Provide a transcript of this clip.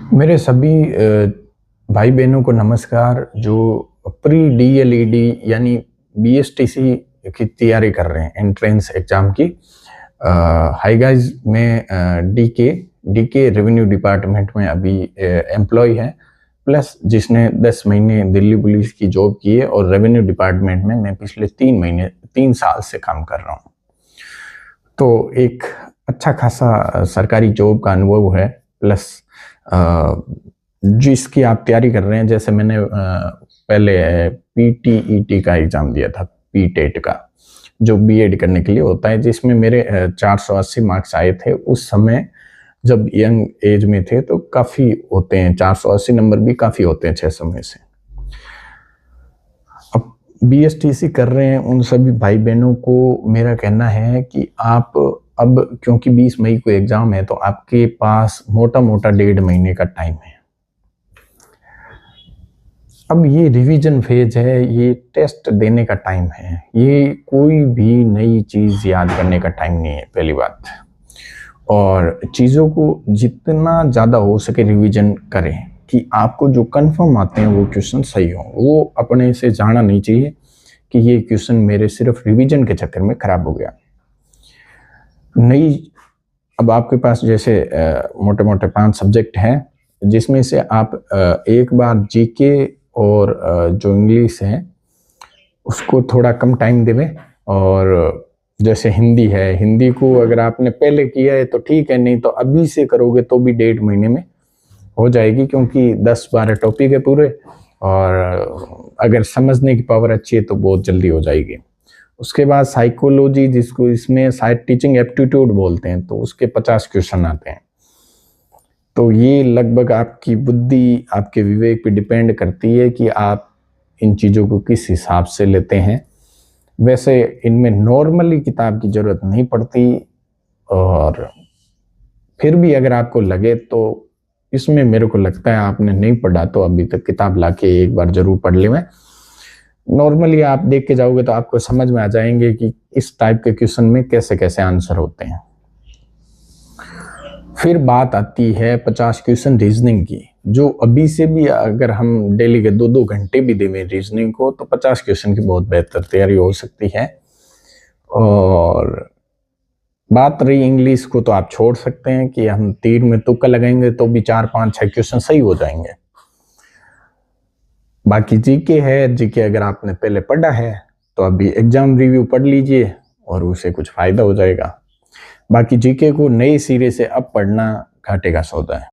मेरे सभी भाई बहनों को नमस्कार जो प्री डीएलईडी यानी बीएसटीसी की तैयारी कर रहे हैं एंट्रेंस एग्जाम की। हाय गाइस, मैं डीके रेवेन्यू डिपार्टमेंट में अभी एम्प्लॉय है, प्लस जिसने 10 महीने दिल्ली पुलिस की जॉब की है और रेवेन्यू डिपार्टमेंट में मैं पिछले 3 साल से काम कर रहा हूँ। तो एक अच्छा खासा सरकारी जॉब का अनुभव है, प्लस जिसकी आप तैयारी कर रहे हैं। जैसे मैंने पहले पीटीईटी का एग्ज़ाम दिया था, पीटेट का, जो बीएड करने के लिए होता है, जिसमें मेरे 480 मार्क्स आए थे। उस समय जब यंग एज में थे तो काफ़ी होते हैं, 480 नंबर भी काफ़ी होते हैं 600 में से। अब बीएसटीसी कर रहे हैं उन सभी भाई बहनों को मेरा कहना है कि आप अब, क्योंकि 20 मई को एग्ज़ाम है, तो आपके पास मोटा मोटा 1.5 महीने का टाइम है। अब ये रिवीजन फेज है, ये टेस्ट देने का टाइम है, ये कोई भी नई चीज़ याद करने का टाइम नहीं है, पहली बात। और चीज़ों को जितना ज़्यादा हो सके रिवीजन करें कि आपको जो कंफर्म आते हैं वो क्वेश्चन सही हो। वो अपने से जाना नहीं चाहिए कि ये क्वेश्चन मेरे सिर्फ रिवीजन के चक्कर में खराब हो गया। नई, अब आपके पास जैसे मोटे मोटे 5 सब्जेक्ट हैं, जिसमें से आप एक बार जीके और जो इंग्लिश है उसको थोड़ा कम टाइम देवें। और जैसे हिंदी है, हिंदी को अगर आपने पहले किया है तो ठीक है, नहीं तो अभी से करोगे तो भी 1.5 महीने में हो जाएगी, क्योंकि 10-12 टॉपिक है पूरे। और अगर समझने की पावर अच्छी है तो बहुत जल्दी हो जाएगी। उसके बाद साइकोलॉजी, जिसको इसमें शायद टीचिंग एप्टीट्यूड बोलते हैं, तो उसके 50 क्वेश्चन आते हैं। तो ये लगभग आपकी बुद्धि, आपके विवेक पे डिपेंड करती है कि आप इन चीज़ों को किस हिसाब से लेते हैं। वैसे इनमें नॉर्मली किताब की ज़रूरत नहीं पड़ती, और फिर भी अगर आपको लगे तो इसमें मेरे को लगता है आपने नहीं पढ़ा तो अभी तक किताब लाके एक बार ज़रूर पढ़ लें। नॉर्मली आप देख के जाओगे तो आपको समझ में आ जाएंगे कि इस टाइप के क्वेश्चन में कैसे कैसे आंसर होते हैं। फिर बात आती है 50 क्वेश्चन रीजनिंग की, जो अभी से भी अगर हम डेली के 2-2 घंटे भी देवें रीजनिंग को तो 50 क्वेश्चन की बहुत बेहतर तैयारी हो सकती है। और बात रही इंग्लिश को, तो आप छोड़ सकते हैं कि हम तीर में तुक्का लगाएंगे तो भी 4-5-6 क्वेश्चन सही हो जाएंगे। बाकी जीके है, जीके अगर आपने पहले पढ़ा है तो अभी एग्जाम रिव्यू पढ़ लीजिए और उसे कुछ फायदा हो जाएगा। बाकी जीके को नए सिरे से अब पढ़ना घाटे का सौदा है।